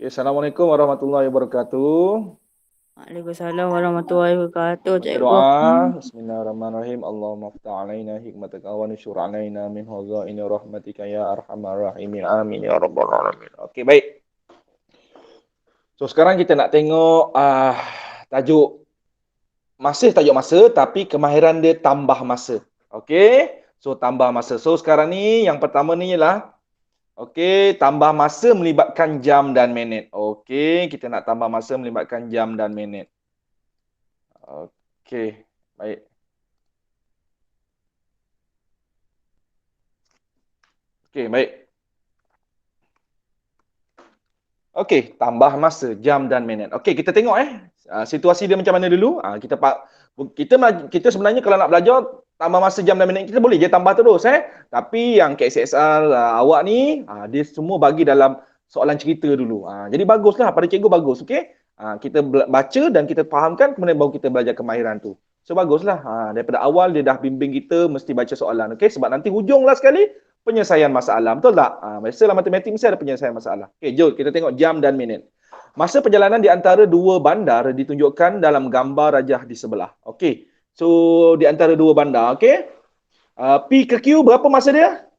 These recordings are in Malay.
Assalamualaikum warahmatullahi wabarakatuh. Waalaikumsalam warahmatullahi wabarakatuh, Baca cikgu. doa. Bismillahirrahmanirrahim. Allahumma ftah alaina hikmataka wa nusyur alaina min hazaini rahmatika ya arhamar rahimin. Amin ya rabbal alamin. Okey, baik. So sekarang kita nak tengok tajuk masih tajuk masa tapi kemahiran dia tambah masa. Okey? So tambah masa. So sekarang ni yang pertama ni ialah tambah masa melibatkan jam dan minit. Okey, kita nak tambah masa melibatkan jam dan minit. Okey, baik. Okey, baik. Okey, tambah masa jam dan minit. Okey, kita tengok situasi dia macam mana dulu. Kita sebenarnya kalau nak belajar tambah masa jam dan minit kita boleh je tambah terus Tapi yang KSXR awak ni dia semua bagi dalam soalan cerita dulu. Jadi baguslah pada cikgu bagus, okey? Kita baca dan kita fahamkan kemudian baru kita belajar kemahiran tu. So baguslah. Daripada awal dia dah bimbing kita mesti baca soalan, okey? Sebab nanti hujunglah sekali penyelesaian masalah. Betul tak? Biasalah matematik mesti ada penyelesaian masalah. Okey, jom kita tengok jam dan minit. Masa perjalanan di antara dua bandar ditunjukkan dalam gambar rajah di sebelah. Okey. So di antara dua bandar, okey. P ke Q berapa masa dia?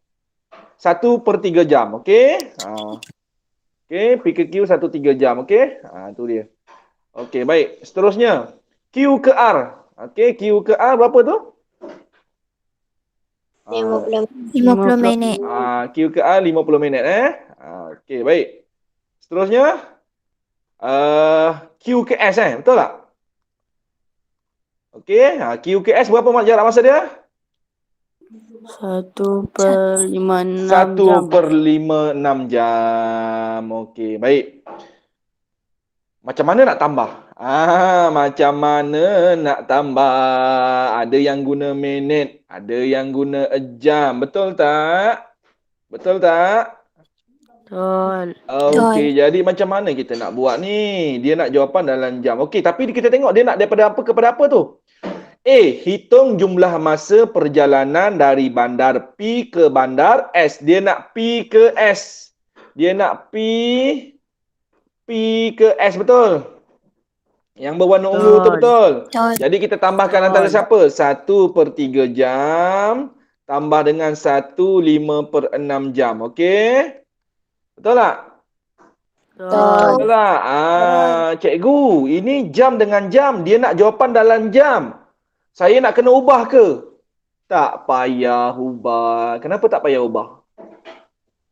1/3 jam, okey. Okey, P ke Q 1/3 jam, okey. Itu dia. Okey, baik. Seterusnya, Q ke R. Okey, Q ke R berapa tu? 50 minit. Q ke R 50 minit Okey, baik. Seterusnya Q ke S betul tak? Okey, Q ke S berapa jarak masa dia? 1/56 1/56 jam. jam. Okey, baik. Macam mana nak tambah? Macam mana nak tambah? Ada yang guna minit, ada yang guna jam. Betul tak? Betul tak? Betul. Okey, jadi macam mana kita nak buat ni? Dia nak jawapan dalam jam. Okey, tapi kita tengok dia nak daripada apa kepada apa tu? A. Hitung jumlah masa perjalanan dari bandar P ke bandar S. Dia nak P ke S. Dia nak P ke S, betul? Yang berwarna ungu tu betul? Jadi kita tambahkan antara siapa? 1/3 jam tambah dengan 1/5/6 jam. Okey? Betul tak? Betul. Betul tak? Cikgu, ini jam dengan jam. Dia nak jawapan dalam jam. Saya nak kena ubah ke? Tak payah ubah. Kenapa tak payah ubah?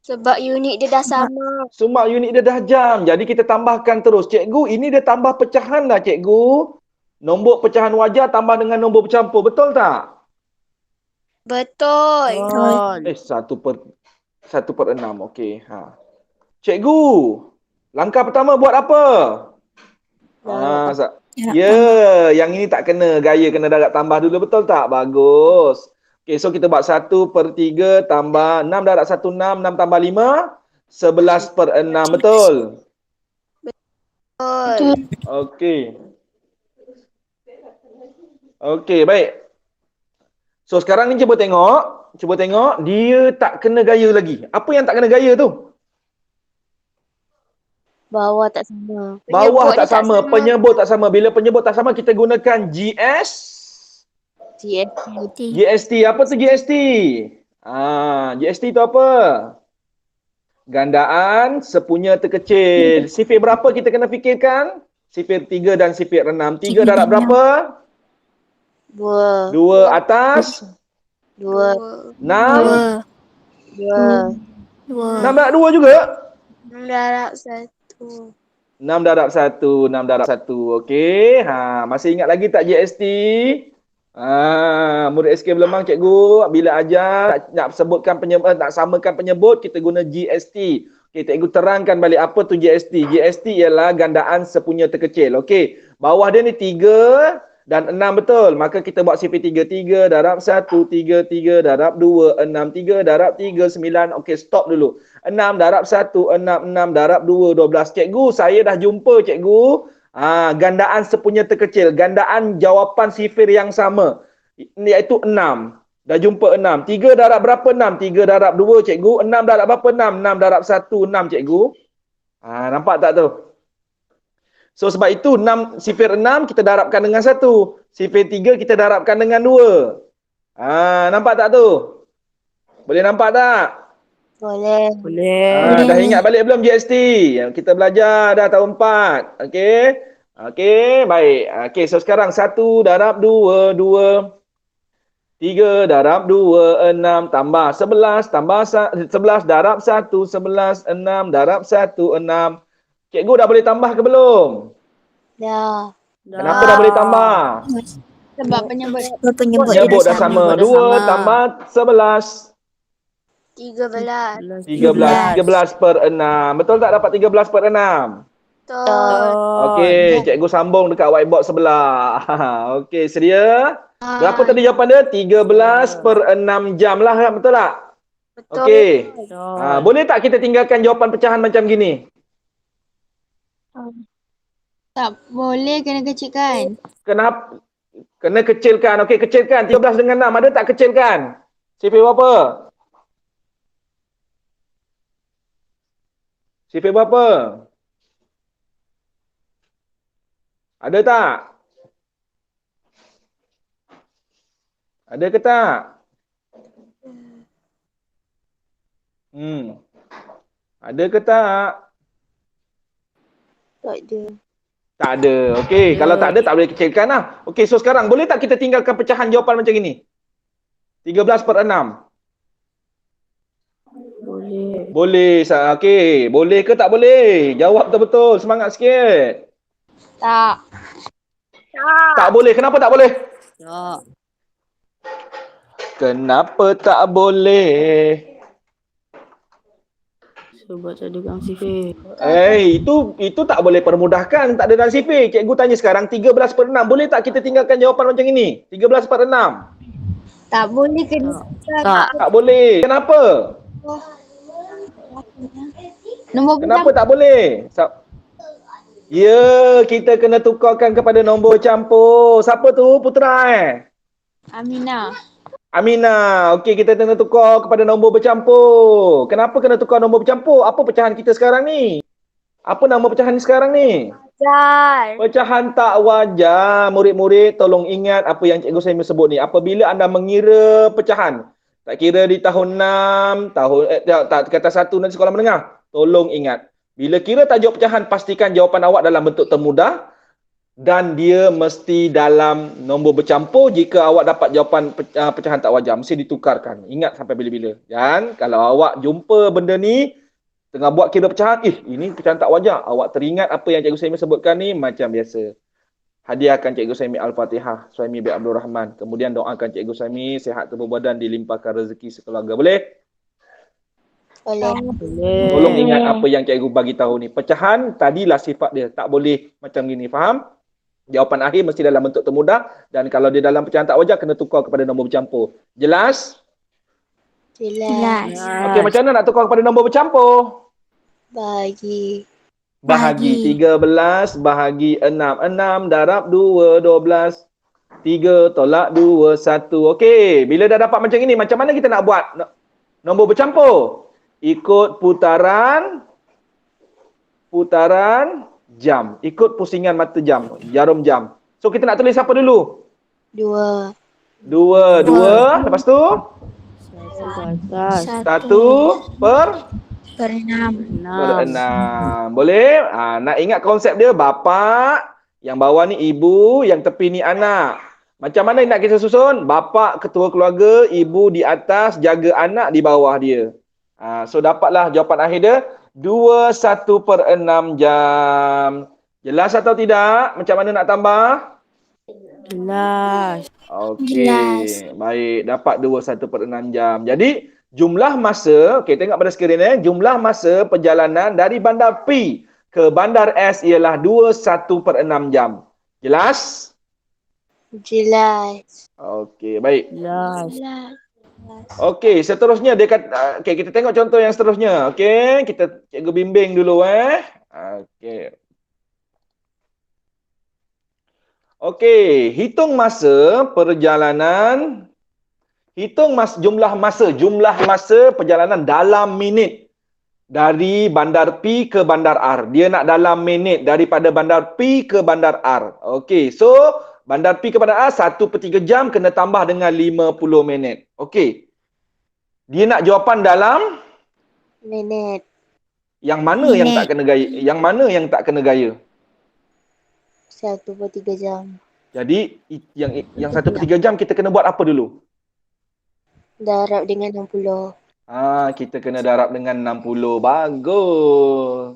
Sebab unit dia dah sama. Semua unit dia dah jam. Jadi kita tambahkan terus. Cikgu, ini dia tambah pecahan lah cikgu. Nombor pecahan wajar tambah dengan nombor bercampur. Betul tak? Betul. Betul. 1/6. Okey. Cikgu, langkah pertama buat apa? Yang ini tak kena. Gaya kena darab tambah dulu. Betul tak? Bagus. Okey, so kita buat 1/3 tambah 6 darab 1, 6. 6 tambah 5, 11/6. Betul? Betul. Okey. Okey, baik. So sekarang ni cuba tengok. Cuba tengok. Dia tak kena gaya lagi. Apa yang tak kena gaya tu? Bawah tak sama. Bawah tak sama. Penyebut tak sama. Bila penyebut tak sama, kita gunakan GST. Apa tu GST? GST tu apa? Gandaan sepunya terkecil. Sifir berapa kita kena fikirkan? Sifir 3 dan sifir 6. 3 darab berapa? 2. 2 atas? 2. 6? 2. 6 darab 2 juga? 6 darab 1. 6 darab 1. 6 darab 1. Okey. Masih ingat lagi tak GST? Murid SK Belemang cikgu bila ajar nak sebutkan penyebut, nak samakan penyebut, kita guna GST. Okey, cikgu terangkan balik apa tu GST. GST ialah gandaan sepunya terkecil. Okey, bawah dia ni 3 dan 6 betul. Maka kita buat sifir 3. 3 darab 1, 3, 3 darab 2, 6, 3 darab 3, 9. Okey, stop dulu. 6 darab 1, 6, 6 darab 2, 12. Cikgu, saya dah jumpa cikgu. Gandaan sepunya terkecil. Gandaan jawapan sifir yang sama. Iaitu 6. Dah jumpa 6. 3 darab berapa 6? 3 darab 2 cikgu. 6 darab berapa 6? 6 darab 1, 6 cikgu. Nampak tak tu? So sebab itu 0.6 kita darabkan dengan 1. 0.3 kita darabkan dengan 2. Nampak tak tu? Boleh nampak tak? Boleh. Boleh. Dah ingat balik belum GST? Yang kita belajar dah tahun 4. Okey. Okey, baik. Okey, so sekarang 1 darab 2, 2. 3 darab 2, 6. Tambah 11. Tambah 11 darab 1, 11. 6 darab 1, 6. Cikgu dah boleh tambah ke belum? Dah. Kenapa dah boleh tambah? Sebab penyebut. Penyebut dah sama. 2 tambah 11. 13. 13 per 6. Betul tak dapat 13 per 6? Betul. Okey, cikgu sambung dekat whiteboard sebelah. Okey, sedia? Berapa tadi jawapan dia? 13 per 6 jam lah, betul tak? Betul. Okey. Betul. Boleh tak kita tinggalkan jawapan pecahan macam gini? Tak boleh, kena kecilkan. Kenapa? Kena kecilkan. Okey, kecilkan. 13 dengan 6. Ada tak kecilkan? CP berapa? CP berapa? Ada tak? Ada ke tak? Ada ke tak? Tak ada. Tak ada. Okey, kalau tak ada tak boleh kecilkan lah. Okey, so sekarang boleh tak kita tinggalkan pecahan jawapan macam ini? 13 per 6. Boleh. Boleh. Okey, boleh ke tak boleh? Jawab betul-betul. Semangat sikit. Tak. Tak boleh. Kenapa tak boleh? Tak. Kenapa tak boleh? Sebab tak ada gang sifir. Itu tak boleh permudahkan. Tak ada dalam CP. Cikgu tanya sekarang 13 per 6. Boleh tak kita tinggalkan jawapan macam ini? 13 per 6. Tak boleh, kena. Tak. Tak boleh. Kenapa? Nombor Kenapa tak boleh? Ya, kita kena tukarkan kepada nombor campur. Siapa tu? Putera Aminah. Aminah. Okey, kita kena tukar kepada nombor bercampur. Kenapa kena tukar nombor bercampur? Apa pecahan kita sekarang ni? Apa nama pecahan ni sekarang ni? Wajar. Pecahan tak wajar. Murid-murid tolong ingat apa yang Cikgu Saimi sebut ni. Apabila anda mengira pecahan, tak kira di tahun 6, kata 1 nanti sekolah menengah, tolong ingat. Bila kira tajuk pecahan, pastikan jawapan awak dalam bentuk termudah dan dia mesti dalam nombor bercampur. Jika awak dapat jawapan pecahan tak wajar, mesti ditukarkan. Ingat sampai bila-bila. Dan kalau awak jumpa benda ni, tengah buat kira pecahan, ini pecahan tak wajar. Awak teringat apa yang Cikgu Saimi sebutkan ni, macam biasa. Hadiahkan Cikgu Saimi Al-Fatihah, Suhaimi bin Abdul Rahman. Kemudian doakan Cikgu Saimi sihat tubuh badan, dilimpahkan rezeki sekeluarga. Boleh? Boleh. Boleh. Tolong ingat apa yang Cikgu bagi tahu ni. Pecahan tadilah sifat dia. Tak boleh macam gini. Faham? Jawapan akhir mesti dalam bentuk termudah. Dan kalau dia dalam pecahan tak wajar, kena tukar kepada nombor bercampur. Jelas? Jelas. Okey, macam mana nak tukar kepada nombor bercampur? Bagi. Bahagi. 13 bahagi 6. 6 darab 2, 12. 3 tolak 2, 1. Okey, bila dah dapat macam ini, macam mana kita nak buat nombor bercampur? Ikut putaran jam. Ikut pusingan mata jam, jarum jam. So kita nak tulis apa dulu? 2. 2. Lepas tu? Atas. 1 per 6. 6. Boleh? Nak ingat konsep dia, bapa, yang bawah ni ibu, yang tepi ni anak. Macam mana nak kita susun? Bapa ketua keluarga, ibu di atas, jaga anak di bawah dia. So dapatlah jawapan akhir dia 21 per 6 jam. Jelas atau tidak? Macam mana nak tambah? Jelas. Okey, baik. Dapat 21 per 6 jam. Jadi, jumlah masa, okey, tengok pada skrin jumlah masa perjalanan dari bandar P ke bandar S ialah 21 per 6 jam. Jelas? Jelas. Okey, baik. Jelas. Okey, seterusnya dia kata, okey, kita tengok contoh yang seterusnya. Okey, kita cikgu bimbing dulu Okey. Okey, hitung masa perjalanan. Hitung jumlah masa perjalanan dalam minit. dari bandar P ke bandar R. Dia nak dalam minit daripada bandar P ke bandar R. Okey, so bandar P ke bandar R 1/3 jam kena tambah dengan 50 minit. Okey. Dia nak jawapan dalam Minit. yang mana yang tak Minit. kena gaya? Yang mana yang tak kena gaya? 1/3 jam. Jadi yang 1/3 jam kita kena buat apa dulu? Darab dengan 60. Kita kena darab dengan 60. Bagus.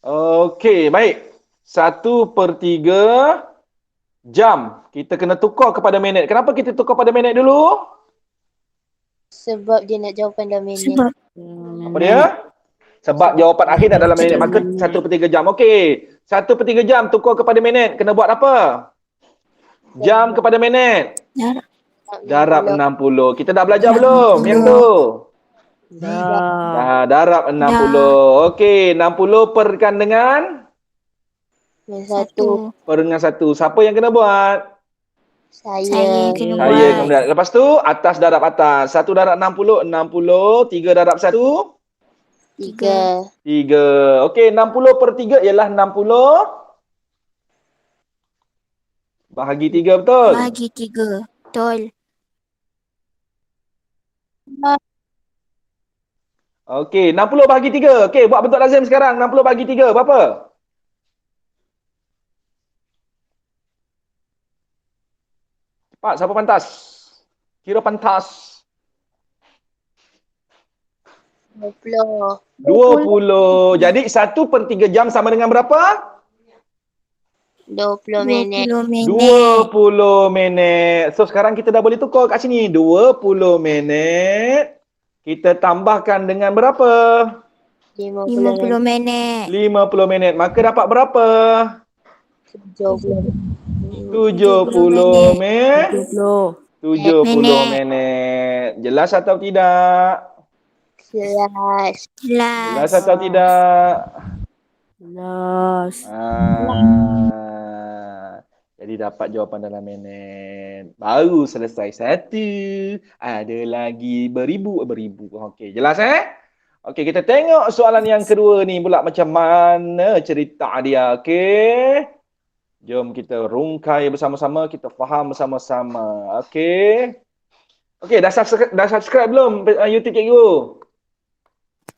Okey, baik. 1/3 jam. Kita kena tukar kepada minit. Kenapa kita tukar pada minit dulu? Sebab dia nak jawapan dalam minit. Apa dia? Sebab jawapan akhir dah dalam minit. Maka 1/3 jam. Okey. 1/3 jam tukar kepada minit. Kena buat apa? Jam kepada minit. Darab 60. Kita dah belajar belum? Yang tu. Dah darab 60. Okey, 60 perkan dengan Yang 1. per dengan 1. Siapa yang kena buat? Saya. Saya kena buat. Lepas tu atas darab atas. 1 darab 60, 60. 3 darab 1, 3. 3. Okey, 60/3 ialah 60 bahagi 3, betul? Bagi 3. Betul. Okey, 60 bahagi 3. Okey, buat bentuk lazim sekarang. 60 bahagi 3 berapa? Cepat, siapa pantas? Kira pantas. 20. 20. Jadi 1/3 jam sama dengan berapa? 20 minit. 20 minit. So sekarang kita dah boleh tukar kat sini. 20 minit. Kita tambahkan dengan berapa? 50 minit. 50 minit. Maka dapat berapa? 70. 70 minit. 70 Minit. minit. Jelas atau tidak? Jelas. Jelas atau tidak? Jelas. Jadi dapat jawapan dalam minit. Baru selesai satu. Ada lagi beribu. Okey, jelas Okey, kita tengok soalan yang kedua ni pula macam mana cerita dia. Okey. Jom kita rungkai bersama-sama, kita faham bersama-sama. Okey. Okey, dah subscribe belum YouTube Cikgu?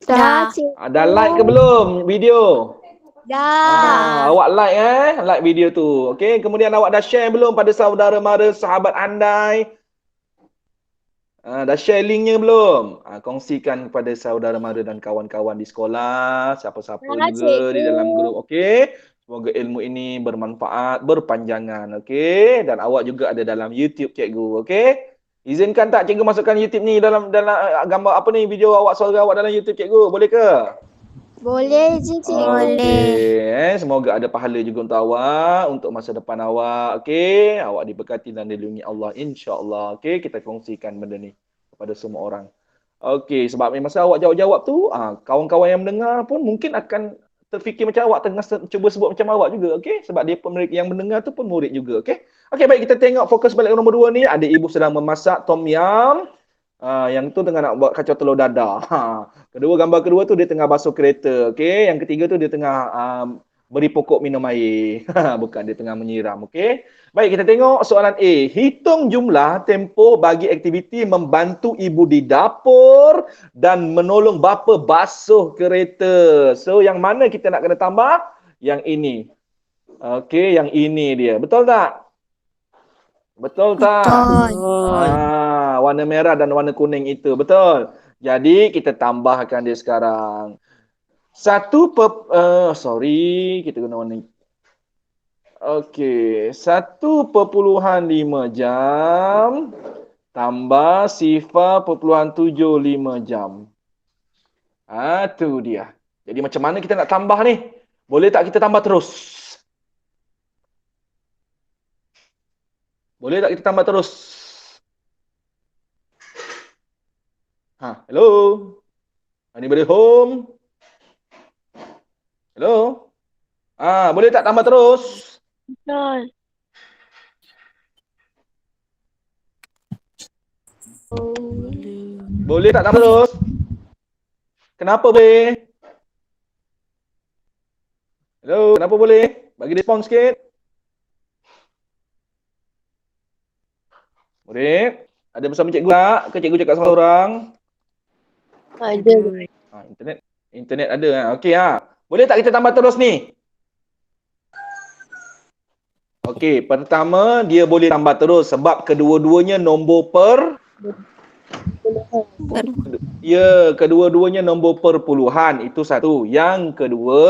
Dah. Dah like ke belum video? Dah. Awak like video tu. Okey, kemudian awak dah share belum pada saudara mara, sahabat andai? Dah share linknya belum? Kongsikan kepada saudara mara dan kawan-kawan di sekolah, siapa-siapa juga di dalam grup. Okey. Semoga ilmu ini bermanfaat, berpanjangan. Okey, dan awak juga ada dalam YouTube Cikgu. Okey. Izinkan tak Cikgu masukkan YouTube ni dalam gambar apa ni, video awak, suara awak dalam YouTube Cikgu? Boleh ke? Boleh je, Cik. Okey, semoga ada pahala juga untuk awak, untuk masa depan awak. Okey, awak diberkati dan dilindungi Allah insya-Allah. Okey, kita kongsikan benda ni kepada semua orang. Okey, sebab masa awak jawab-jawab tu, kawan-kawan yang mendengar pun mungkin akan terfikir macam awak tengah cuba sebut macam awak juga. Okey, sebab dia pun yang mendengar tu pun murid juga. Okey. Okey, baik, kita tengok fokus balik nombor 2 ni. Ada ibu sedang memasak tom yum. Yang tu tengah nak buat kacau telur dadah. Gambar kedua tu dia tengah basuh kereta. Okey, yang ketiga tu dia tengah beri pokok minum air. Bukan, dia tengah menyiram. Okey. Baik, kita tengok soalan A. Hitung jumlah tempoh bagi aktiviti membantu ibu di dapur dan menolong bapa basuh kereta. So, yang mana kita nak kena tambah? Yang ini. Okey, yang ini dia. Betul tak? Betul tak? Warna merah dan warna kuning itu. Betul. Jadi kita tambahkan dia sekarang. Kita guna warna. Okey, 1/5 jam tambah 0.75 jam. Tu dia. Jadi macam mana kita nak tambah ni? Boleh tak kita tambah terus? Boleh tak kita tambah terus? Hello? Anybody home? Hello? Boleh tak tambah terus? Betul. Boleh. Boleh tak tambah terus? Kenapa boleh? Hello, kenapa boleh? Bagi respon sikit. Boleh? Ada bersama cikgu tak? Ke cikgu cakap sama orang? Ada. Internet ada. Okey ha. Boleh tak kita tambah terus ni? Okey, pertama dia boleh tambah terus sebab kedua-duanya nombor kedua-duanya nombor perpuluhan. Itu satu. Yang kedua,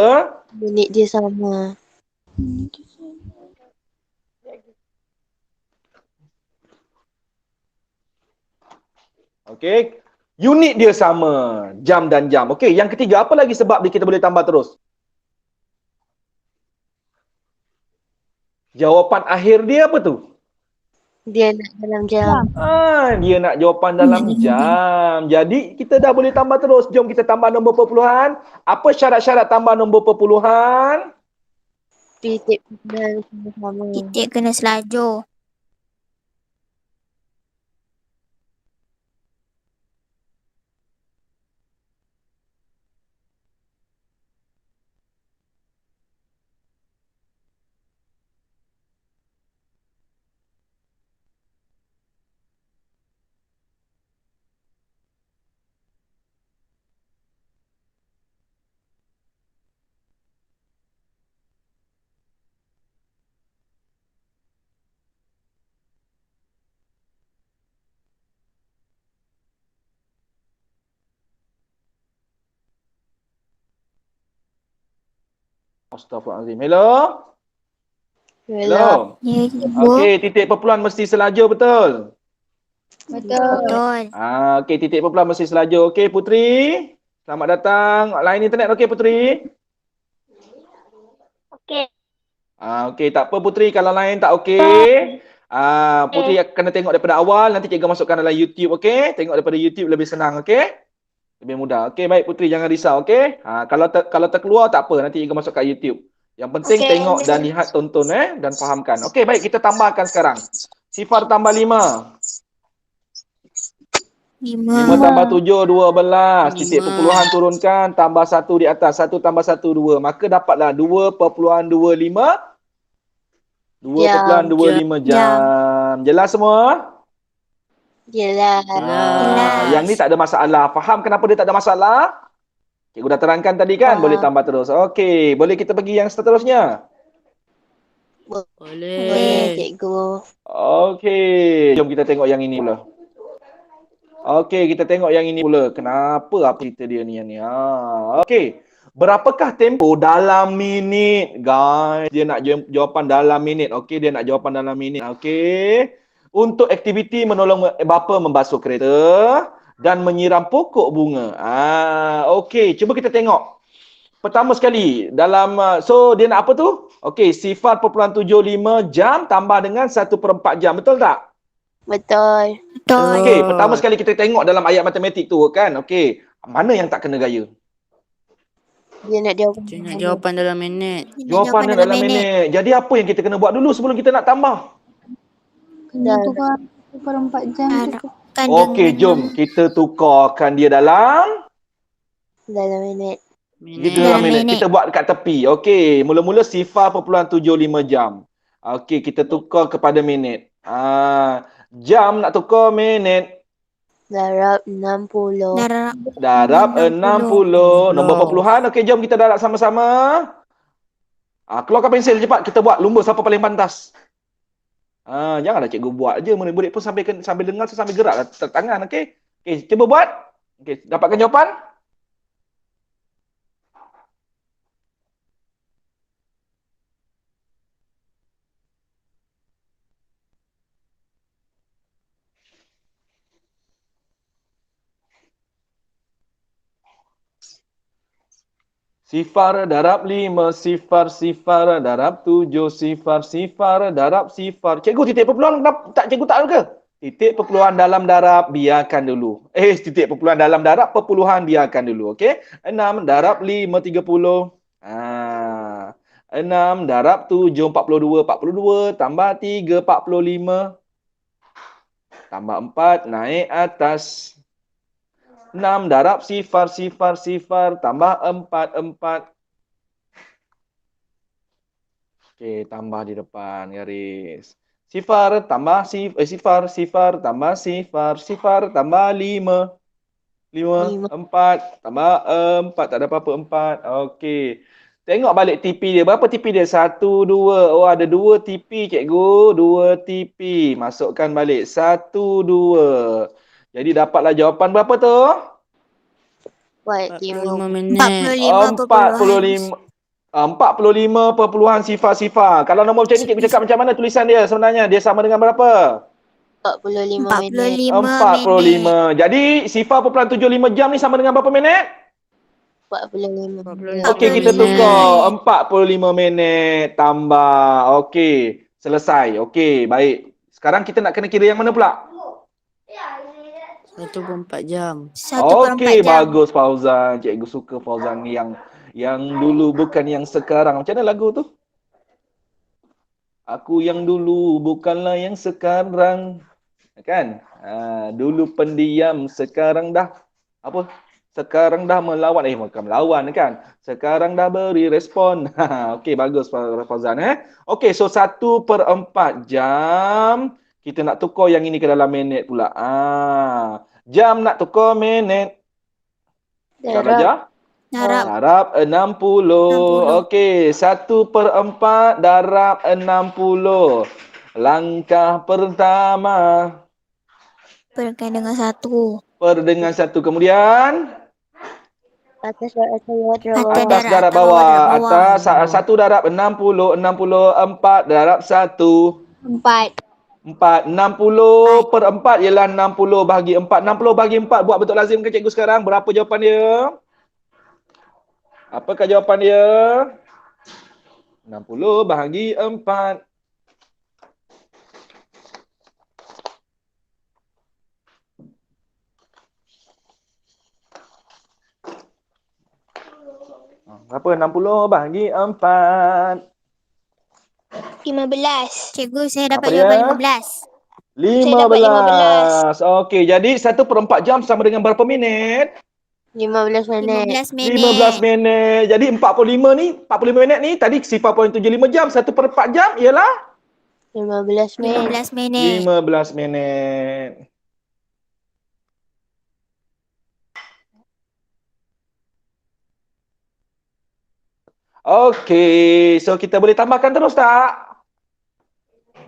Minit dia sama. okey, unit dia sama, jam dan jam. Okey, yang ketiga apa lagi sebab kita boleh tambah terus? Jawapan akhir dia apa tu? Dia nak dalam jam. Dia nak jawapan dalam jam. Jadi kita dah boleh tambah terus. Jom kita tambah nombor perpuluhan. Apa syarat-syarat tambah nombor perpuluhan? Titik perpuluhan sama-sama. Titik kena selajur. Astaghfirullahaladzim. Hello? Yalah. Hello? Ya, cikgu. Okey, titik perpuluhan mesti selajur, betul? Betul. Betul. Okey, titik perpuluhan mesti selajur. Okey, Putri. Selamat datang. Line internet okey, Putri? Okey. Okey, tak apa Putri. Kalau line tak okey. Putri kena tengok daripada awal. Nanti cikgu masukkan dalam YouTube, okey? Tengok daripada YouTube lebih senang, okey? Lebih mudah. Okey, baik Putri. Jangan risau, okey? Kalau terkeluar tak apa. Nanti cikgu masuk kat YouTube. Yang penting tengok dan lihat, tonton dan fahamkan. Okey, baik. Kita tambahkan sekarang. Sifar tambah 5. 5 5. tambah 7, 12. Titik 5. perpuluhan turunkan. Tambah 1 di atas. 1 tambah 1, 2. Maka dapatlah 2.25. 2.25 jam. Jelas semua? Jelas. Jelas. Yang ni tak ada masalah. Faham kenapa dia tak ada masalah? Cikgu dah terangkan tadi kan? Faham. Boleh tambah terus. Okey. Boleh kita pergi yang seterusnya? Boleh, cikgu. Okey. Jom kita tengok yang ini pula. Okey, kita tengok yang ini pula. Kenapa apa cerita dia ni yang ni? Okey. Berapakah tempoh dalam minit? Guys, dia nak jawapan dalam minit. Okey, dia nak jawapan dalam minit. Okey. Untuk aktiviti menolong bapa membasuh kereta dan menyiram pokok bunga. Okey, cuba kita tengok. Pertama sekali, dalam so dia nak apa tu? Okey, 0.75 jam tambah dengan 1/4 jam. Betul tak? Betul. Betul. Okey, pertama sekali kita tengok dalam ayat matematik tu kan. Okey, mana yang tak kena gaya? Dia nak jawapan. Dia nak jawapan dalam minit. Jawapan dia dalam minit. Jadi apa yang kita kena buat dulu sebelum kita nak tambah? Dah. Tukar 1/4 jam tu. Okey, jom kita tukarkan dia dalam Dalam minit. dalam minit. Kita buat dekat tepi. Okey, mula-mula 0.75 jam. Okey, kita tukar kepada minit. Jam nak tukar minit. Darab 60. Darab 60. Nombor perpuluhan. Okey, jom kita darab sama-sama. Keluarkan pensel cepat. Kita buat lumba siapa paling pantas. Janganlah cikgu buat je. Murid-murid pun sambil dengar sambil gerak tangan. Okey. Okey, cuba buat. Okey, dapatkan jawapan. Sifar darab 5, sifar darab 7, sifar darab sifar. Cikgu, titik perpuluhan tak cikgu tak ke? Titik perpuluhan dalam darab, biarkan dulu. Titik perpuluhan dalam darab, perpuluhan biarkan dulu. Okey. 6 darab 5, 30. 6 darab 7, 42. 42 tambah 3, 45. tambah 4, naik atas. 6 darab sifar, tambah 4. Okey, tambah di depan garis. Sifar tambah sifar tambah sifar tambah 5. 5, 4 tambah 4, tak ada apa-apa 4. Okey. Tengok balik TP dia. Berapa TP dia? 1, 2. Oh, ada 2 TP cikgu. 2 TP. Masukkan balik. 1, 2. Jadi dapatlah jawapan berapa tu? Buat 45 5. minit. 45 sifar. Kalau nombor macam ni cikgu cakap macam mana tulisan dia sebenarnya? Dia sama dengan berapa? 45 minit. 45. Jadi sifar 0.75 jam ni sama dengan berapa minit? 45 minit. Okey, kita tukar 45 minit tambah. Okey, selesai. Okey, baik. Sekarang kita nak kena kira yang mana pula? 1/4 jam. 1/4 Okey, jam. bagus Fauzan. Cikgu suka Fauzan ni yang dulu bukan yang sekarang. Macam mana lagu tu? Aku yang dulu bukanlah yang sekarang. Kan? Dulu pendiam, sekarang dah apa? Sekarang dah melawan. Bukan melawan kan? Sekarang dah beri respon. Okey, bagus Fauzan. Okey, so 1/4 jam. Kita nak tukar yang ini ke dalam minit pula. Jam nak tukar minit. Dah belajar? Darab 60. Okey, 1/4 darab 60. Langkah pertama. Perkan dengan 1. Per dengan 1. Kemudian Atas darab atas darab bawah. Atas 1 darab 60. 64 darab 1. 4. 4. 60/4 ialah 60 bahagi 4. 60 bahagi 4 buat betul lazim ke cikgu sekarang? Berapa jawapan dia? Apakah jawapan dia? 60 bahagi 4. Berapa? 60 bahagi 4. 15. Cikgu, saya dapat Apa dia? jawapan 15. 15. Okey, jadi 1/4 jam sama dengan berapa minit? 15 minit. 15 minit. 15 minit. Jadi 45 minit ni tadi 0.75 jam. 1/4 jam ialah 15 minit. 15 minit. 15 minit. Okey, so kita boleh tambahkan terus tak?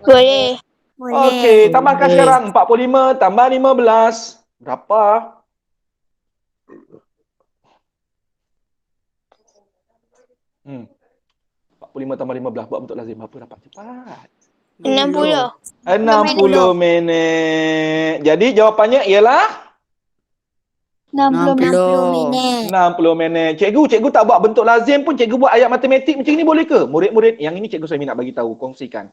Boleh. Boleh. Okey, tambahkan sekarang 45 tambah 15. Berapa? Hmm. 45 tambah 15 buat bentuk lazim. Apa dapat cepat? 60. 60 minit. Jadi jawapannya ialah 60 minit. 60 minit. Cikgu tak buat bentuk lazim pun cikgu buat ayat matematik macam ni boleh ke? Murid-murid yang ini cikgu saya minat bagi tahu, kongsikan.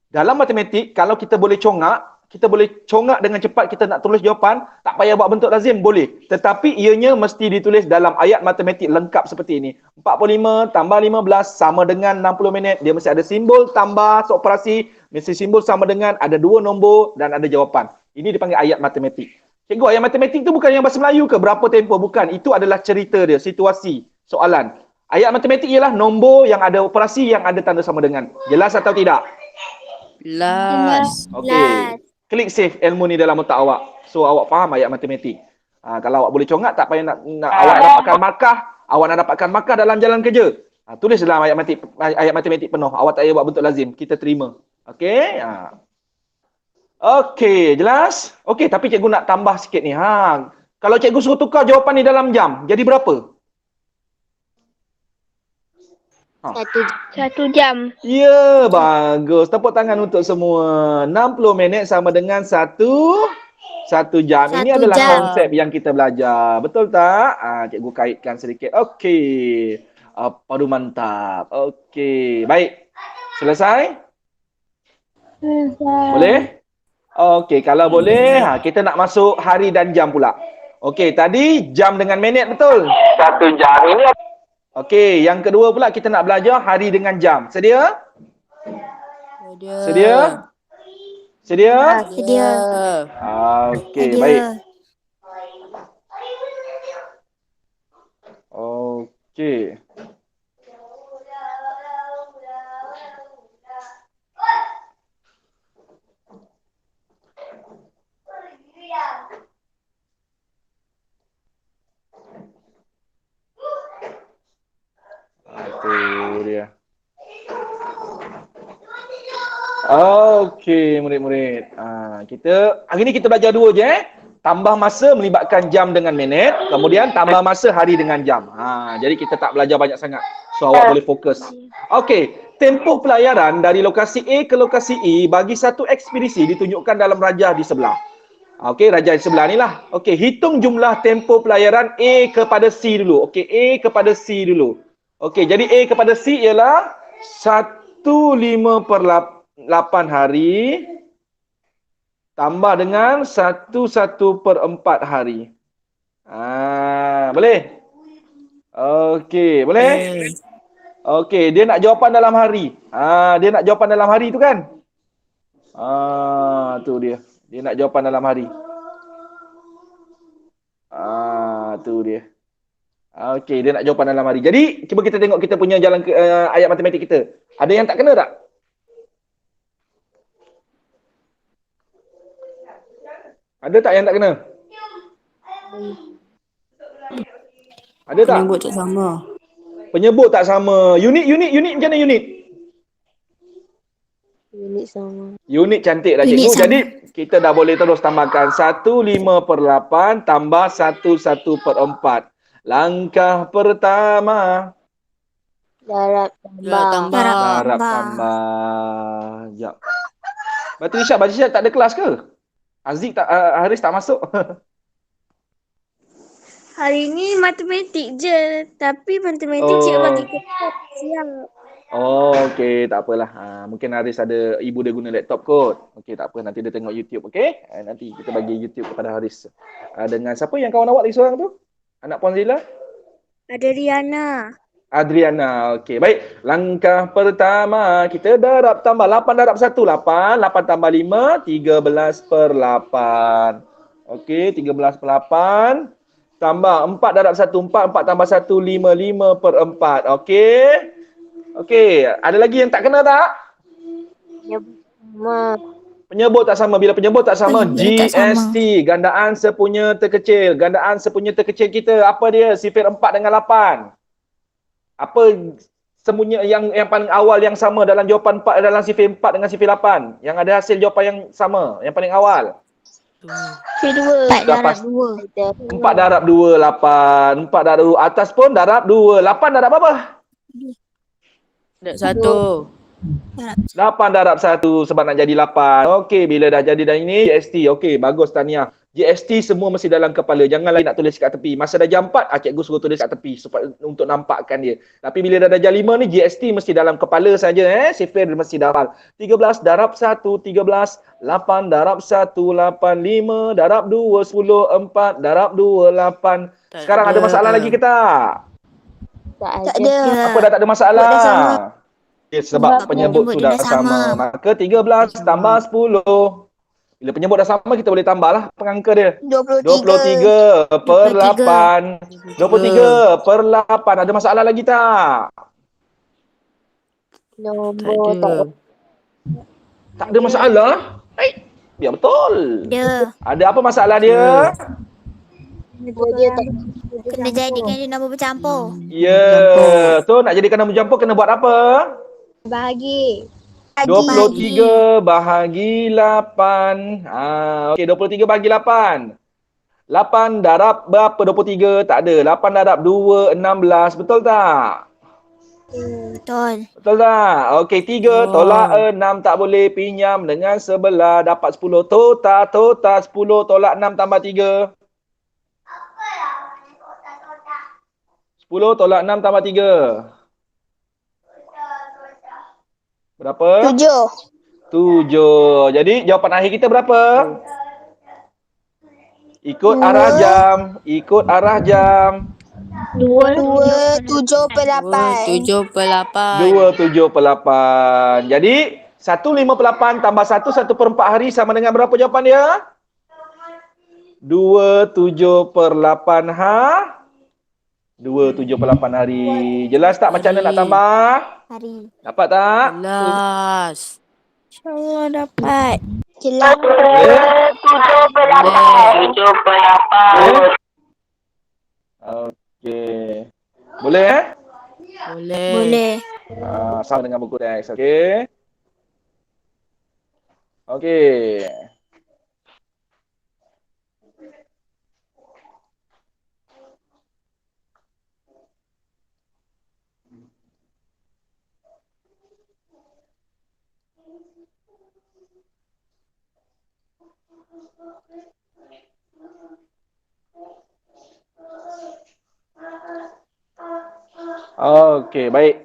Dalam matematik kalau kita boleh congak dengan cepat kita nak tulis jawapan, tak payah buat bentuk lazim boleh. Tetapi ianya mesti ditulis dalam ayat matematik lengkap seperti ini. 45 tambah 15 sama dengan 60 minit. Dia mesti ada simbol tambah operasi, mesti simbol sama dengan ada 2 nombor dan ada jawapan. Ini dipanggil ayat matematik. Cikgu, ayat matematik tu bukan yang bahasa Melayu ke? Berapa tempoh? Bukan. Itu adalah cerita dia, situasi, soalan. Ayat matematik ialah nombor yang ada operasi yang ada tanda sama dengan. Jelas atau tidak? Jelas. Okey. Klik save ilmu ni dalam otak awak. So awak faham ayat matematik. Kalau awak boleh congak, tak payah nak awak dapatkan markah. Awak nak dapatkan markah dalam jalan kerja. Tulis dalam ayat matematik penuh. Awak tak payah buat bentuk lazim. Kita terima. Okey. Okey, jelas? Okey, tapi cikgu nak tambah sikit ni. Kalau cikgu suruh tukar jawapan ni dalam jam, jadi berapa? 1 jam. Ya, bagus. Tepuk tangan untuk semua. 60 minit sama dengan 1 jam. Ini 1 adalah jam. konsep yang kita belajar. Betul tak? Cikgu kaitkan sedikit. Okey. Padu mantap. Okey, baik. Selesai? Boleh? Okey, kalau boleh, kita nak masuk hari dan jam pula. Okey, tadi jam dengan minit betul? 1 jam. Ini okey, yang kedua pula kita nak belajar hari dengan jam. Sedia? Sedia? Sedia? Sedia. Okey, Sedia. baik. Okey. Itu dia. Okey, murid-murid. Kita hari ni kita belajar dua je Tambah masa melibatkan jam dengan minit, kemudian tambah masa hari dengan jam. Jadi kita tak belajar banyak sangat. So awak boleh fokus. Okey, tempoh pelayaran dari lokasi A ke lokasi E bagi satu ekspedisi ditunjukkan dalam rajah di sebelah. Okey, rajah di sebelah ni lah. Okey, hitung jumlah tempoh pelayaran A kepada C dulu. Okey, A kepada C dulu. Okey, jadi A kepada C ialah 1/5/8 hari tambah dengan 1/1/4 hari. Boleh? Okey, boleh? Okey, dia nak jawapan dalam hari. Dia nak jawapan dalam hari tu kan? Tu dia. Dia nak jawapan dalam hari. Tu dia. Okey, dia nak jawapan dalam hari. Jadi, cuba kita tengok kita punya jalan ayat matematik kita. Ada yang tak kena tak? Ada tak yang tak kena? Ada tak? Penyebut tak sama. Penyebut tak sama. Unit macam mana unit? Unit sama. Unit cantik lah Unit cikgu. sama. Jadi kita dah boleh terus tambahkan 1/5/8 tambah 1/1/4. Langkah pertama. Darab Darab tambah. tambah. Darab tambah. Sekejap. Batrisha tak ada kelas ke? Aziz tak, Haris tak masuk. Hari ni matematik je. Tapi matematik cikgu bagi kita siap. Okey, tak apalah. Mungkin Haris ada ibu dia guna laptop kot. Okey, tak apa, nanti dia tengok YouTube, okey? Nanti kita bagi YouTube kepada Haris. Dengan siapa yang kawan awak lagi seorang tu? Anak Puan Zila? Ada Riana. Adriana. Okey, baik. Langkah pertama, kita darab tambah 8 darab 1, 8. 8 tambah 5, 13/8. Okey, 13/8. Tambah 4 darab 1, 4. 4 tambah 1, 5. 5/4. Okey. Okey, ada lagi yang tak kena tak? Sama. Penyebut tak sama. Bila penyebut tak sama, Penyebut tak sama. GST, gandaan sepunya terkecil. Gandaan sepunya terkecil kita, apa dia? Sifir 4 dengan 8. Apa semuanya yang paling awal yang sama dalam jawapan 4 dalam sifir 4 dengan sifir 8? Yang ada hasil jawapan yang sama, yang paling awal. Kedua. 4 darab Lepas- 2. 4 darab 2, 8. 4 darab 2, atas pun darab 2. 8 darab apa? Darab 1. 8 darab 1 sebab nak jadi 8. Okey, bila dah jadi dah ini, GST. Okey, bagus Tania. GST semua mesti dalam kepala. Jangan lagi nak tulis kat tepi. Masa dah jam 4, cikgu suruh tulis kat tepi supaya untuk nampakkan dia. Tapi bila dah jam 5 ni, GST mesti dalam kepala saja. Sifir mesti dah hafal. 13 darab 1, 13. 8 darab 1, 8. 5 darab 2, 10. 4 darab 2, 8. Sekarang ada masalah lagi ke tak? Tak Tak ada. Apa dah tak ada masalah? Dah sama. Sebab penyebut tu dah sama. Maka 13 tambah 10. Bila penyebut dah sama, kita boleh tambah lah pengangka dia. 23 per 8. 23/8. Ada masalah lagi tak? Nombor tak ada. Tak ada masalah? Ya betul. Ada. Ada apa masalah dia? Nombor dia tak Kena jadikan dia nombor bercampur. Ya. So nak jadikan nombor campur kena buat apa? Bahagi. 23 bahagi 8. Okey, 23 bahagi 8. 8 darab berapa 23? Tak ada. 8 darab 2, 16. Betul tak? Betul. Betul tak? Okey, 3 tolak 6 tak boleh. Pinjam dengan sebelah dapat 10. Total 10 tolak 6 tambah 3. 10 tolak 6 tambah 3. Berapa? 7. Jadi jawapan akhir kita berapa? Ikut arah jam. Ikut arah jam. 2/7/8. 7/8. 2/7/8. Jadi 158 tambah 1/4 hari sama dengan berapa jawapan dia? 2/7/8 2/7/8 hari. Jelas tak macam mana nak tambah? Hari. Dapat tak? Jelas. InsyaAllah dapat. Jelas. Okey. Boleh Boleh. Boleh. sama dengan buku teks. Okey. Okey. Okey, baik.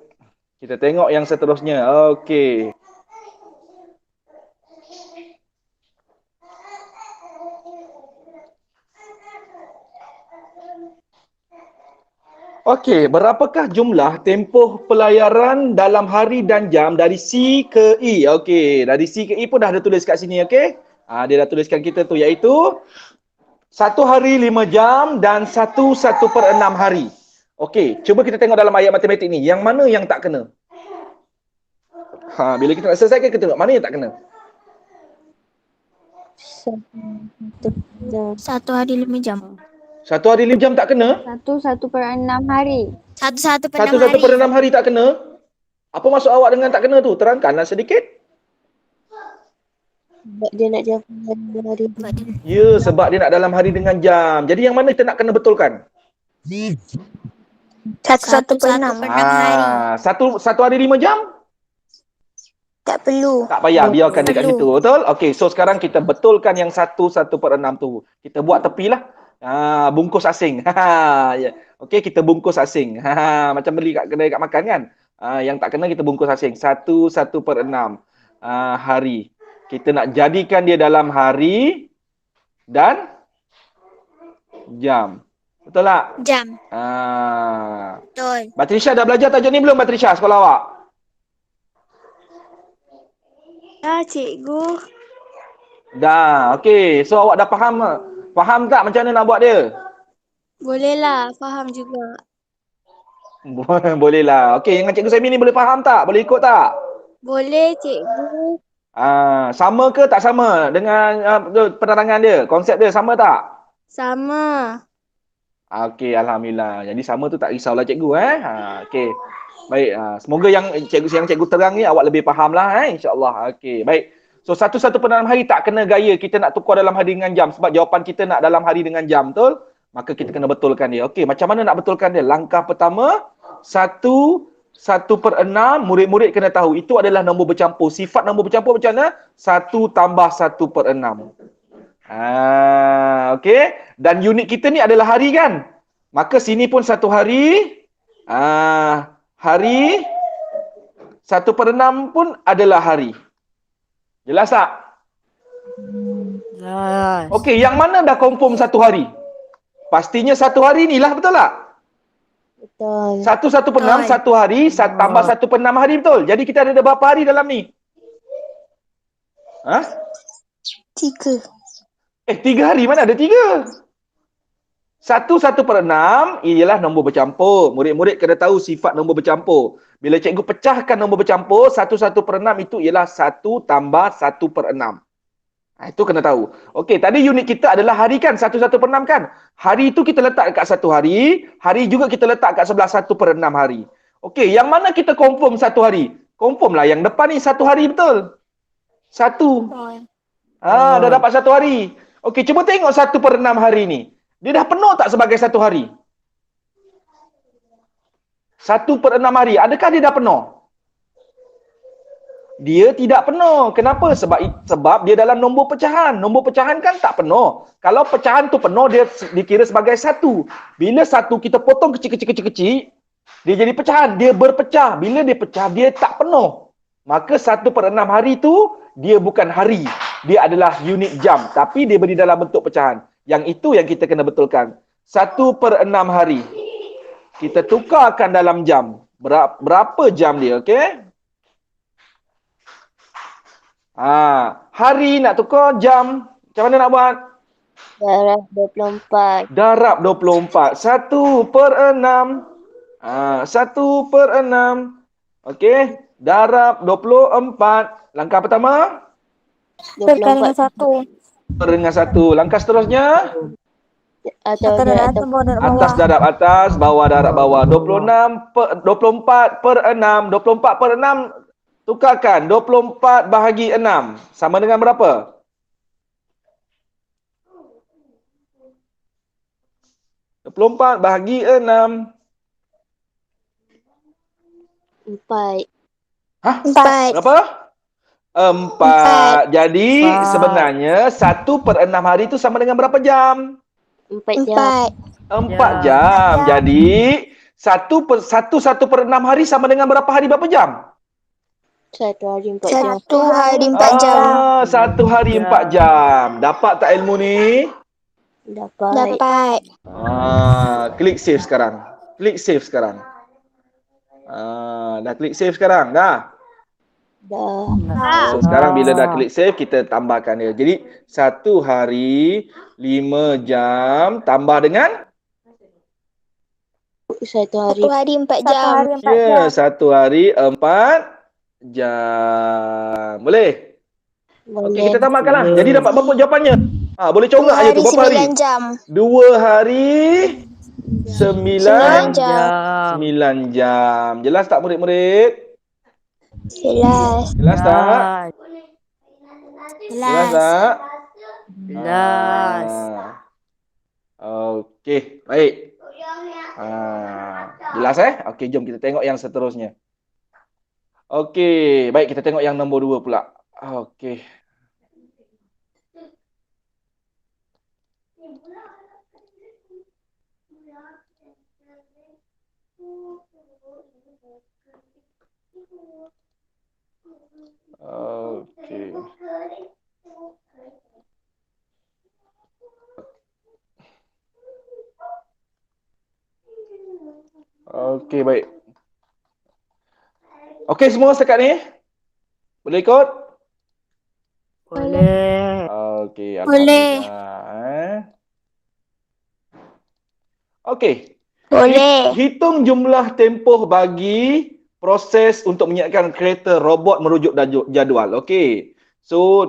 Kita tengok yang seterusnya. Okey. Okey, berapakah jumlah tempoh pelayaran dalam hari dan jam dari C ke E? Okey, dari C ke E pun dah ada tulis kat sini, okey? Dia dah tuliskan kita tu, iaitu 1 hari 5 jam dan 1/6 hari. Okey, cuba kita tengok dalam ayat matematik ni. Yang mana yang tak kena? Bila kita nak selesaikan, kita tengok mana yang tak kena. 1 hari 5 jam. 1 hari 5 jam tak kena? 1/6 hari. 1/6 hari tak kena? Apa maksud awak dengan tak kena tu? Terangkanlah sedikit. Sebab dia nak jawapan dalam hari. Ya, sebab dia nak dalam hari dengan jam. Jadi yang mana kita nak kena betulkan? 1/6. hari. Satu hari 5 jam? Tak perlu. Tak payah, biarkan dekat Perlu. situ. Betul? Okey, so sekarang kita betulkan yang 1/6 tu. Kita buat tepilah. Bungkus asing. Ya. Okey, kita bungkus asing. Macam beli kat kedai kat makan kan? Yang tak kena kita bungkus asing. 1/6 hari. Kita nak jadikan dia dalam hari dan jam. Betul tak? Jam. Betul. Batrisha dah belajar tajuk ni belum, Batrisha, sekolah awak? Cikgu. Dah, okey. So awak dah faham tak? Faham tak macam mana nak buat dia? Bolehlah, faham juga. Boleh lah. Okey, dengan Cikgu Sami ni boleh faham tak? Boleh ikut tak? Boleh, cikgu. Sama ke tak sama dengan penerangan dia? Konsep dia sama tak? Sama. Okey, alhamdulillah. Jadi sama tu tak risaulah cikgu okey. Baik, semoga yang cikgu terang ni awak lebih fahamlah insya-Allah. Okey, baik. So 1/6 hari tak kena gaya kita nak tukar dalam hari dengan jam sebab jawapan kita nak dalam hari dengan jam, betul? Maka kita kena betulkan dia. Okey, macam mana nak betulkan dia? Langkah pertama, 1/6 murid-murid kena tahu itu adalah nombor bercampur. Sifat nombor bercampur macam mana? 1 tambah 1/6. Okey. Dan unit kita ni adalah hari kan? Maka sini pun 1 hari. Hari 1/6 pun adalah hari. Jelas tak? Jelas. Okey, yang mana dah confirm 1 hari? Pastinya 1 hari ni lah, betul tak? Betul. 1/6 1 hari tambah 1/6 hari, betul? Jadi kita ada berapa hari dalam ni? 3. 3 hari mana ada 3? 1/6 ialah nombor bercampur. Murid-murid kena tahu sifat nombor bercampur. Bila cikgu pecahkan nombor bercampur, 1/6 itu ialah 1 tambah 1/6. Itu kena tahu. Okey, tadi unit kita adalah hari kan, 1/6 kan? Hari itu kita letak kat 1 hari, hari juga kita letak kat sebelah 1/6 hari. Okey, yang mana kita confirm 1 hari? Confirm lah yang depan ni 1 hari, betul? 1. Dah dapat 1 hari. Okey, cuba tengok 1/6 hari ni. Dia dah penuh tak sebagai 1 hari? 1/6 hari. Adakah dia dah penuh? Dia tidak penuh. Kenapa? Sebab dia dalam nombor pecahan. Nombor pecahan kan tak penuh. Kalau pecahan tu penuh, dia dikira sebagai 1. Bila 1 kita potong kecil-kecil, dia jadi pecahan. Dia berpecah. Bila dia pecah, dia tak penuh. Maka 1/6 hari tu, dia bukan hari. Dia adalah unit jam. Tapi dia beri dalam bentuk pecahan. Yang itu yang kita kena betulkan. 1/6 hari. Kita tukarkan dalam jam. Berapa jam dia, okey? Hari nak tukar jam. Macam mana nak buat? Darab 24. Darab 24. 1/6. 1/6. Okey. Darab 24. Langkah pertama. Perkara dengan 24 1. Per dengan 1. Langkah seterusnya. atau Atas darab atas bawah darab Atas bawah. darab atas, bawah darab bawah. 24/6. 24/6. Tukarkan. 24 bahagi 6. Sama dengan berapa? 24 bahagi 6. 4. Hah? 4. Berapa? 4. Jadi Empat. sebenarnya 1/6 hari itu sama dengan berapa jam? 4 jam. 4 jam. Jadi 1/6 hari sama dengan berapa hari berapa jam? 1 hari 4 jam. 1 hari 4 jam. 1 hari 4 jam. Dapat tak ilmu ni? Dapat. Dapat. Klik save sekarang. Klik save sekarang. Dah klik save sekarang? Dah? Dah. So, sekarang bila dah klik save, kita tambahkan dia. Jadi, 1 hari 5 jam tambah dengan? 1 hari. 1 hari 4 jam. Ya, 1 hari 4 jam. Boleh? Okey, Boleh. kita tambahkanlah. Jadi dapat berapa jawapannya? Boleh 2 congak je hari tu. Berapa hari? 9 jam. 2 hari 9 jam. 9 jam. Jelas tak murid-murid? Jelas. Jelas tak? Jelas tak? Jelas. Okey, baik. Jelas Okey, jom kita tengok yang seterusnya. Okey, baik, kita tengok yang nombor 2 pula. Okey. Okey. Okey, baik. Okey semua setakat ni? Boleh ikut? Boleh. Okey, Boleh. alhamdulillah. Okey. Boleh. Hitung jumlah tempoh bagi proses untuk menyiapkan kereta robot merujuk jadual. Okey. So,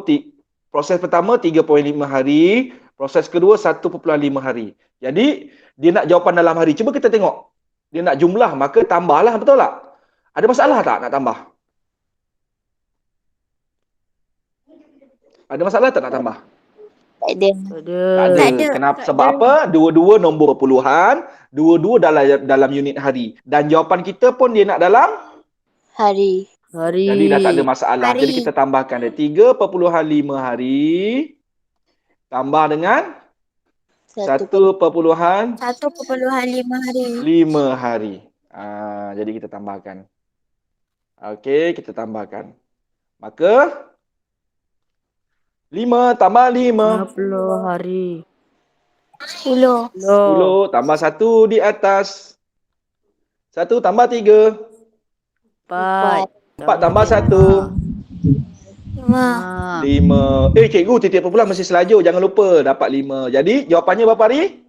proses pertama 3.5 hari, proses kedua 1.5 hari. Jadi, dia nak jawapan dalam hari. Cuba kita tengok. Dia nak jumlah, maka tambahlah, betul tak? Ada masalah tak nak tambah? Ada masalah tak nak tambah? Tak ada. Tak ada. Tak ada. Kenapa? Sebab apa? Dua-dua nombor perpuluhan, dua-dua dalam unit hari. Dan jawapan kita pun dia nak dalam Hari. Hari. jadi dah tak ada masalah. Hari. Jadi kita tambahkan dia 3.5 hari tambah dengan 1.5 hari. Jadi kita tambahkan. Okey, kita tambahkan. Maka 5 tambah 5. 50 hari. 10. 10 tambah 1 di atas. 1 tambah 3. 4. 4 tambah 1. 5. 5. Cikgu, titik perpuluhan mesti selajur. Jangan lupa dapat 5. Jadi jawapannya berapa hari?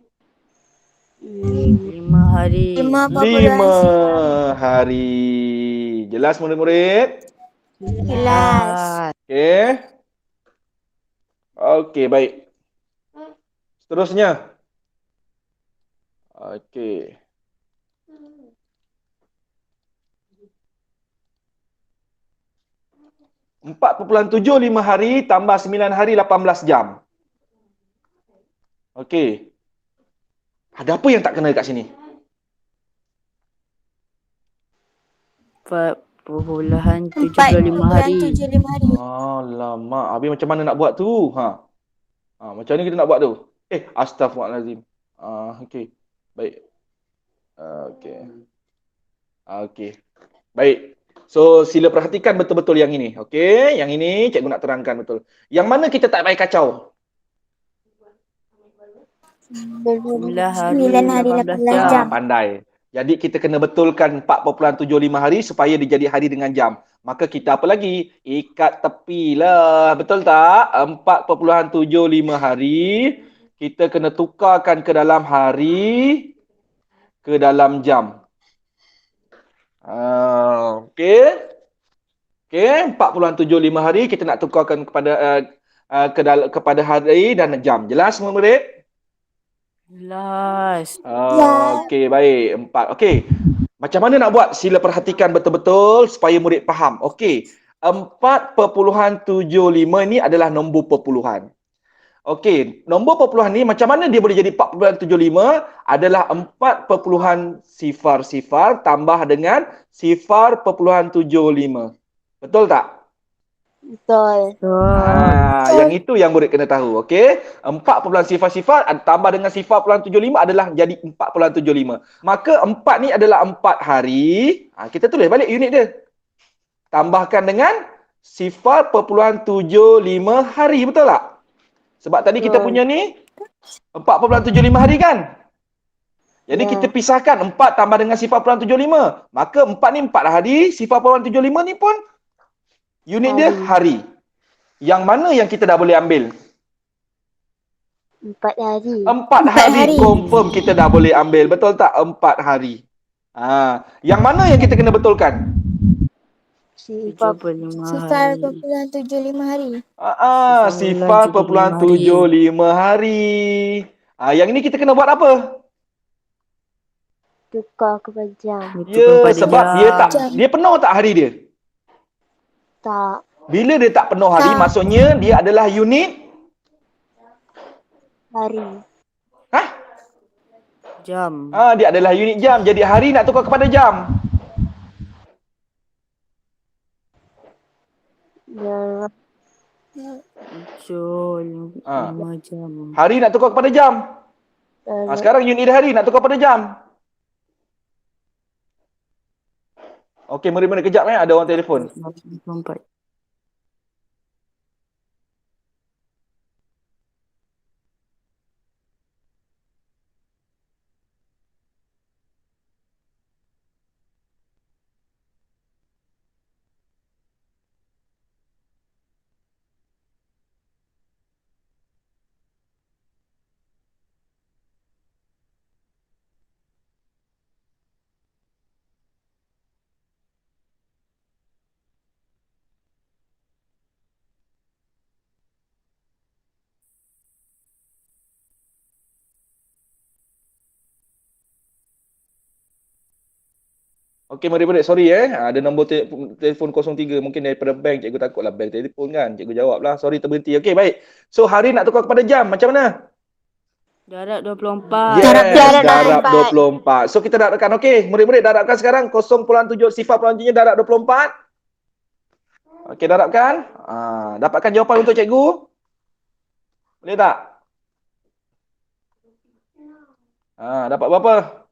5 hari. 5 hari. Jelas murid-murid? Jelas. Okey. Okey, baik. Seterusnya. Okey. .75 hari tambah 9 hari 18 jam. Okey. Ada apa yang tak kena kat sini? 4.75 hari. 4.75 hari. Alamak, habis macam mana nak buat tu? Macam mana kita nak buat tu? Astaghfirullahalazim. Okey. Baik. Okey. Okey. Baik. So, sila perhatikan betul-betul yang ini. Okey, yang ini cikgu nak terangkan betul. Yang mana kita tak payah kacau? 9 hari 9 hari 18 18 jam. jam. Pandai. Jadi kita kena betulkan 4.75 hari supaya dia jadi hari dengan jam. Maka kita apa lagi? Ikat tepi lah. Betul tak? 4.75 hari. Kita kena tukarkan ke dalam hari, ke dalam jam. Okey. Okey, 4.75 hari kita nak tukarkan kepada kepada hari dan jam. Jelas semua murid? Jelas. Okey, baik. 4. Okey. Macam mana nak buat? Sila perhatikan betul-betul supaya murid faham. Okey. 4.75 ni adalah nombor perpuluhan. Okey, nombor perpuluhan ni macam mana dia boleh jadi 4.75? Adalah 4.00 tambah dengan 0.75. Betul tak? Betul. Yang itu yang murid kena tahu, okey? 4.00 tambah dengan 0.75 adalah jadi 4.75. Maka 4 ni adalah 4 hari. Kita tulis balik unit dia. Tambahkan dengan 0.75 hari, betul tak? Sebab tadi kita punya ni 4.75 hari kan? Jadi kita pisahkan 4 tambah dengan 0.75. Maka 4 ni 4 hari, 0.75 ni pun unit dia hari. Yang mana yang kita dah boleh ambil? 4 hari. 4 hari confirm kita dah boleh ambil. Betul tak? 4 hari. Yang mana yang kita kena betulkan? 0.75 hari. 0.75 hari. Yang ini kita kena buat apa? Tukar kepada jam. Ya, sebab dia penuh tak hari dia? Tak. Bila dia tak penuh hari, maksudnya dia adalah unit Hari. Jam. Dia adalah unit jam. Jadi hari nak tukar kepada jam. Ya. Betul. 5 jam. Hari nak tukar kepada jam. Sekarang unit dia hari nak tukar pada jam. Okey, murid-murid kejap ada orang telefon. 24. Okey, murid-murid, sorry ada nombor telefon 03 mungkin daripada bank. Cikgu takutlah bank telefon kan. Cikgu jawablah. Sorry terberhenti. Okey, baik. So hari nak tukar kepada jam. Macam mana? Darab 24. Yes, darab 24. So kita darabkan. Okey, murid-murid darabkan sekarang 0.7 sifar pelanjutnya darab 24. Okey, darabkan. Dapatkan jawapan untuk cikgu. Boleh tak? Dapat berapa?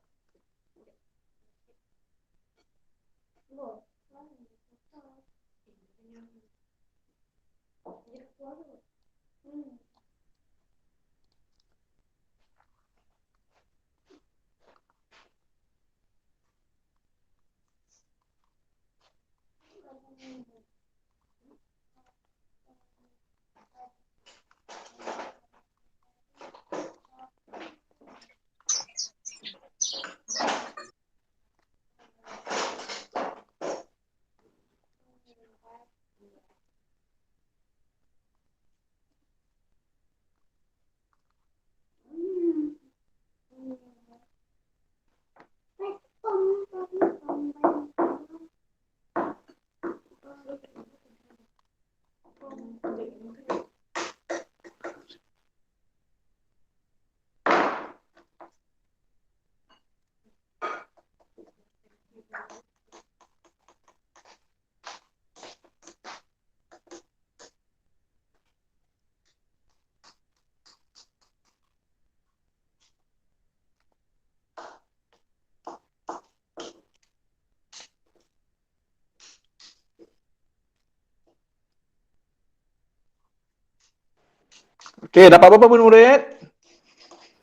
Okey, dapat berapa murid?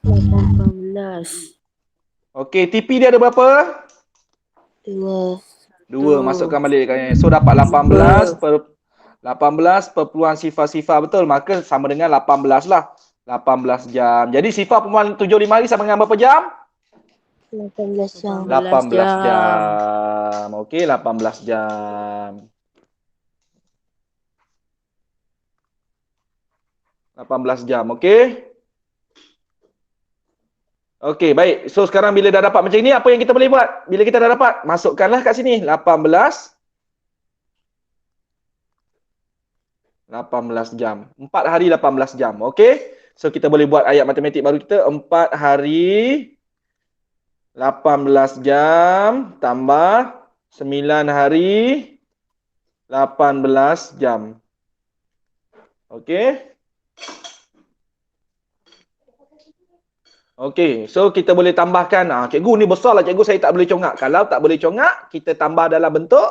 18. Okey, TP dia ada berapa? 2. 2. Masukkan balik. So dapat 18 per sifar-sifar betul. Maka sama dengan 18 lah. 18 jam. Jadi sifar perempuan 75 hari sama dengan berapa jam? 18 jam. 18 jam. Okey, 18 jam. 18 jam, okey? Okey, baik. So sekarang bila dah dapat macam ni, apa yang kita boleh buat? Bila kita dah dapat, masukkanlah kat sini 18 jam. 4 hari 18 jam, okey? So kita boleh buat ayat matematik baru kita. 4 hari 18 jam tambah 9 hari 18 jam. Okey? Okey, so kita boleh tambahkan. Cikgu ni besar lah cikgu, saya tak boleh congak. Kalau tak boleh congak, kita tambah dalam bentuk,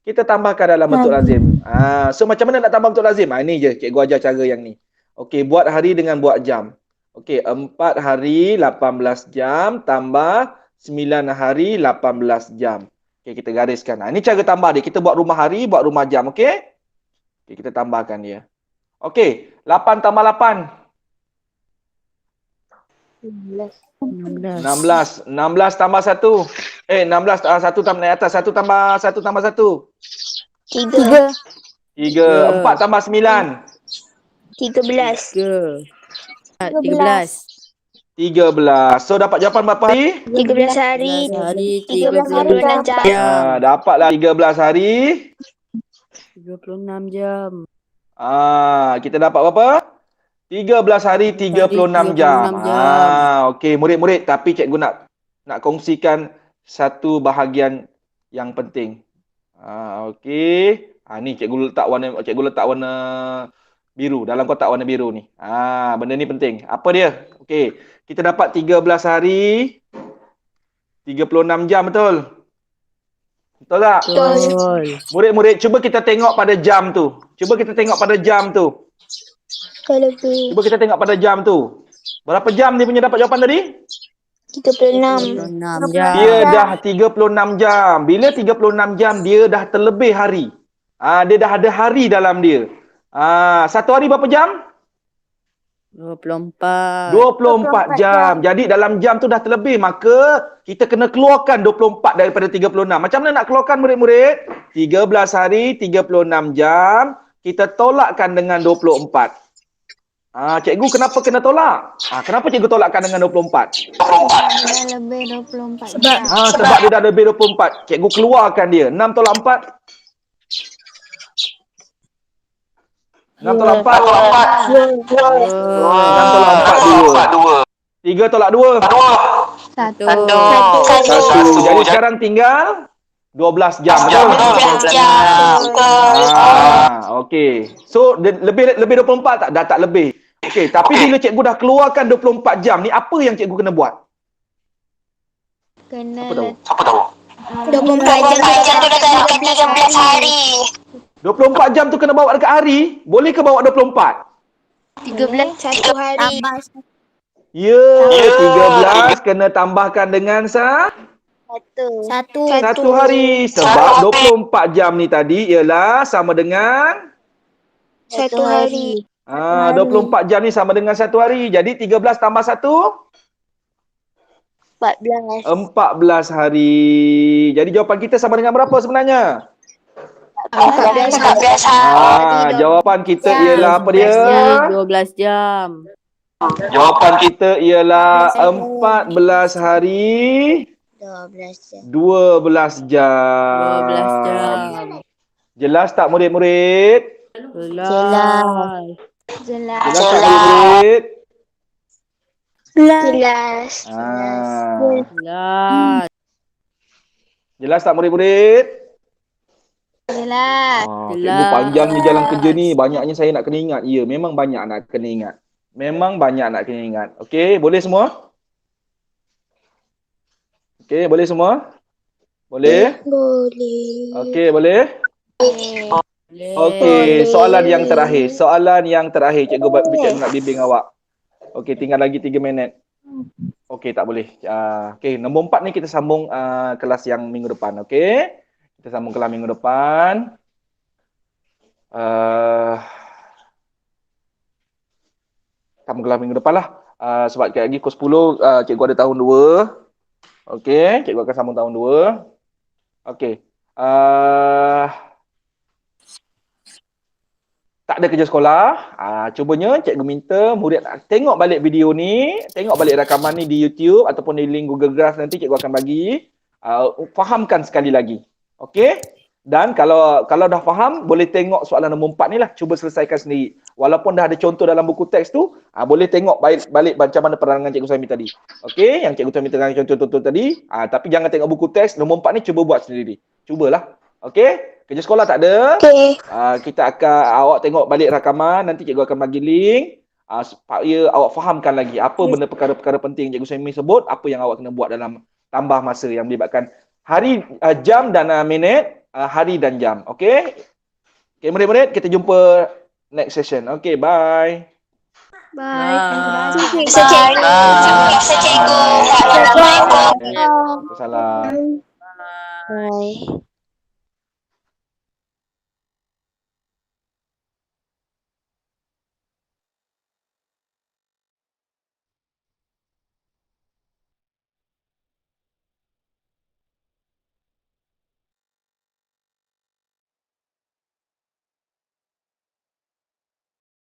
kita tambahkan dalam bentuk lazim. So macam mana nak tambah bentuk lazim? Ini je cikgu ajar cara yang ni. Okey, buat hari dengan buat jam. Okey, 4 hari 18 jam tambah 9 hari 18 jam. Okey, kita gariskan. Ini cara tambah dia. Kita buat rumah hari, buat rumah jam. Okey? Okey, kita tambahkan dia. Okey, 8 tambah 8. 16 tambah 1. 16 1 tambah naik atas. 1 tambah 1 tambah 1. 3. 3. 4 tambah 9. 13. 13. 13. So dapat jawapan berapa hari? 13 hari. 13 hari 36 jam. Dapatlah 13 hari. 36 jam. Kita dapat berapa? 13 hari 36 jam. Okey, murid-murid, tapi cikgu nak kongsikan satu bahagian yang penting. Okey. Ni cikgu letak warna biru dalam kotak warna biru ni. Benda ni penting. Apa dia? Okey. Kita dapat 13 hari 36 jam, betul? Betul tak? Betul. Murid-murid, cuba kita tengok pada jam tu. Cuba kita tengok pada jam tu. Cuba kita tengok pada jam tu. Berapa jam dia punya dapat jawapan tadi? 36. 36 jam. Dia dah 36 jam. Bila 36 jam, dia dah terlebih hari. Dia dah ada hari dalam dia. Satu hari berapa jam? 24. 24 jam. Jadi dalam jam tu dah terlebih. Maka kita kena keluarkan 24 daripada 36. Macam mana nak keluarkan murid-murid? 13 hari, 36 jam. Kita tolakkan dengan 24. Cikgu kenapa kena tolak? Kenapa cikgu tolakkan dengan 24? Dah lebih 24 jam. Sebab dia dah lebih 24. Cikgu keluarkan dia. 6 tolak 4. 6 tolak 4. 6 tolak 4, 2. 3 tolak 2. 1. Jadi sekarang tinggal 12 jam. 12 jam. Okey. So lebih 24 tak? Dah tak lebih. Okey, tapi bila cikgu dah keluarkan 24 jam ni, apa yang cikgu kena buat? Kena Apa tahu? 24 jam tu dah dekat 13 hari. 24 jam tu kena bawa dekat hari? Boleh ke bawa 24? 1 hari. Ya, 13 kena tambahkan dengan 1 hari. Sebab 24 jam ni tadi ialah sama dengan 1 hari. 24 jam ni sama dengan 1 hari. Jadi 13 tambah 1? 14. 14 hari. Jadi jawapan kita sama dengan berapa sebenarnya? 14 hari. Jawapan kita ialah apa dia? 12 jam. Jawapan kita ialah 14 hari 12 jam. 12 jam. Jelas tak murid-murid? Jelas. Jelas tak murid-murid? Jelas. Jelas. Jelas tak murid-murid? Jelas. Cikgu panjang ni jalan kerja ni. Banyaknya saya nak kena ingat. Ya, memang banyak nak kena ingat. Memang banyak nak kena ingat. Okey, boleh semua? Okey, boleh semua? Boleh? Boleh. Okey, boleh? Okey, soalan yang terakhir. Soalan yang terakhir. Cikgu nak bimbing awak. Okey, tinggal lagi 3 minit. Okey, tak boleh. Okey, nombor 4 ni kita sambung kelas yang minggu depan, okey? Kita sambung kelas minggu depan. Sambung kelas minggu depan lah. Sebab sekali lagi pukul 10 cikgu ada tahun 2. Okey, cikgu akan sambung tahun 2. Okey. Tak ada kerja sekolah. Cubanya cikgu minta murid tengok balik video ni, tengok balik rakaman ni di YouTube ataupun di link Google Drive nanti cikgu akan bagi. Fahamkan sekali lagi. Okey? Dan kalau dah faham, boleh tengok soalan nombor 4 ni lah. Cuba selesaikan sendiri. Walaupun dah ada contoh dalam buku teks tu, boleh tengok balik macam mana penerangan Cikgu Suhaimi tadi. Okey, yang Cikgu Suhaimi terangkan contoh-contoh tadi. Tapi jangan tengok buku teks, nombor 4 ni cuba buat sendiri. Cubalah. Okey? Kerja sekolah tak ada. Okey. Awak tengok balik rakaman, nanti cikgu akan bagi link. Supaya awak fahamkan lagi apa benda perkara-perkara penting Cikgu Suhaimi sebut, apa yang awak kena buat dalam tambah masa yang melibatkan hari, jam dan minit, hari dan jam. Okey? Okey, murid-murid, kita jumpa next session. Okey, bye. Bye. Cikgu. Cikgu. Assalamualaikum. Salam. Bye.